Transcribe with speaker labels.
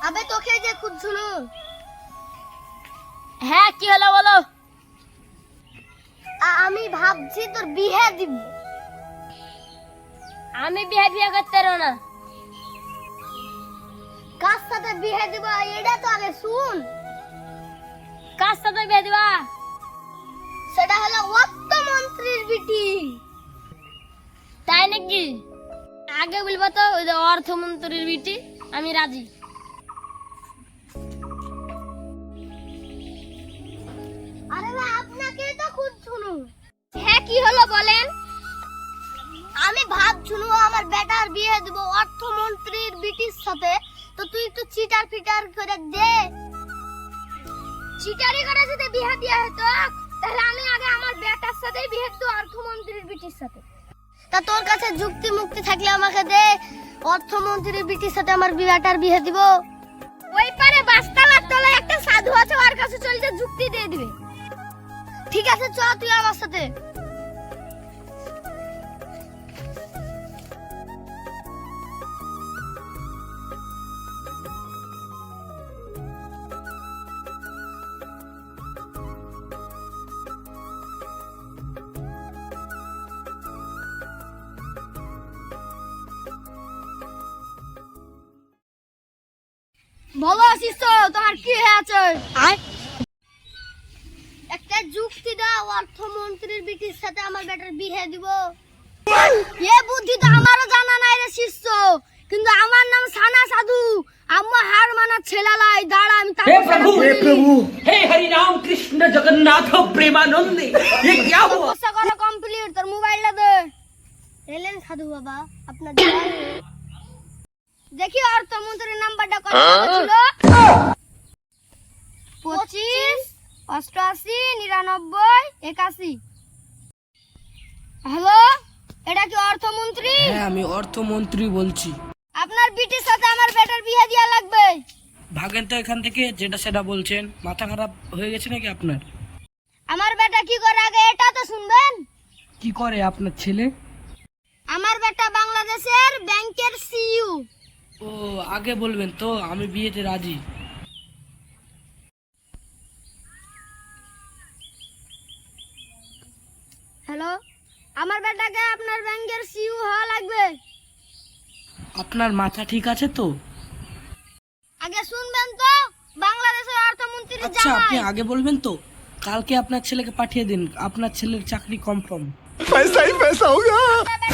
Speaker 1: আবে তোকে যে খুঁজছিল।
Speaker 2: হ্যাঁ কি হলো বলো।
Speaker 1: আমি ভাবছি তোর বিয়ে দিব।
Speaker 2: আমি বিয়ে করতে পারবো না।
Speaker 1: কার সাথে বিয়ে দিব এটা তো আগে শুন।
Speaker 2: কার সাথে বিয়ে দিবা?
Speaker 1: সেটা হলো অর্থমন্ত্রীর বিটি।
Speaker 2: তাই নাকি? আগে বলবো তো ওই যে অর্থমন্ত্রীর বিটি, আমি রাজি।
Speaker 1: আরে ভাই আপনাকেই তো খুঁজছিল।
Speaker 2: হ্যাঁ কি হলো বলেন।
Speaker 1: আমি ভাবছিলু আমার বেটার বিয়ে দিব অর্থমন্ত্রীর বিটির সাথে, তো তুই একটু চিটার ফিটার করে দে।
Speaker 2: চিটারি করে যদি বিয়ে দিয়া হতো তাহলে আমি আগে আমার বেটার সাথেই বিয়ে দিত অর্থমন্ত্রীর বিটির সাথে।
Speaker 1: তা তোর কাছে যুক্তি মুক্তি থাকলে আমাকে দে, অর্থমন্ত্রীর বিটির সাথে আমার বেটার বিয়ে দিব।
Speaker 2: ওই পারে বাসতলার তলায় একটা সাধু আছে, ওর কাছে চলতে যুক্তি দিয়ে দিবে।
Speaker 1: ঠিক আছে চ তুই আমার সাথে।
Speaker 2: বলো শিষ্য তোমার কি হয়েছে?
Speaker 1: একটা যুক্তি দাও, অর্থমন্ত্রীর বিটির সাথে আমার বেটার বিয়ে দিব।
Speaker 2: এ বুদ্ধি তো আমারও জানা নাই রে শিষ্য, কিন্তু আমার নাম সানা সাধু। আম্মা হার মানা ছেলালাই দাঁড়া আমি
Speaker 3: हे प्रभु हे हरि राम कृष्ण जगन्नाथ प्रेमानंद ये क्या हुआ?
Speaker 2: তপস্যা করা কমপ্লিট, তোর মোবাইলটা দে।
Speaker 1: এলেন সাধু বাবা আপনার
Speaker 2: দেখি অর্থমন্ত্রীর নাম্বারটা কত ছিল। 25 88 99 81। হ্যালো, এটা কি অর্থমন্ত্রী?
Speaker 4: হ্যাঁ আমি অর্থমন্ত্রী বলছি।
Speaker 2: আপনার বিটির সাথে আমার বেটার বিয়ে দেওয়া লাগবে।
Speaker 4: ভাগেন তো এখান থেকে, যেটা সেটা বলছেন। মাথা খারাপ হয়ে গেছে নাকি আপনার?
Speaker 2: আমার বেটা কি করে আগে এটা তো শুনবেন।
Speaker 4: কি করে আপনার ছেলে?
Speaker 2: আমার বেটা বাংলাদেশের ব্যাংকের সিইও।
Speaker 4: ও আগে বলবেন তো, আমি বিয়েতে রাজি।
Speaker 2: হ্যালো, আমার বেটাকে আপনার ব্যাংকের সিইও হওয়া লাগবে।
Speaker 4: আপনার মাথা ঠিক আছে তো?
Speaker 2: আগে শুনবেন তো, বাংলাদেশের অর্থমন্ত্রী
Speaker 4: আচ্ছা আপনি
Speaker 2: জামাই।
Speaker 4: আগে বলবেন তো। কালকে আপনার ছেলেকে পাঠিয়ে দিন, আপনার ছেলের চাকরি কনফার্ম।
Speaker 5: पैसा ही पैसा होगा।
Speaker 2: আমার বেটা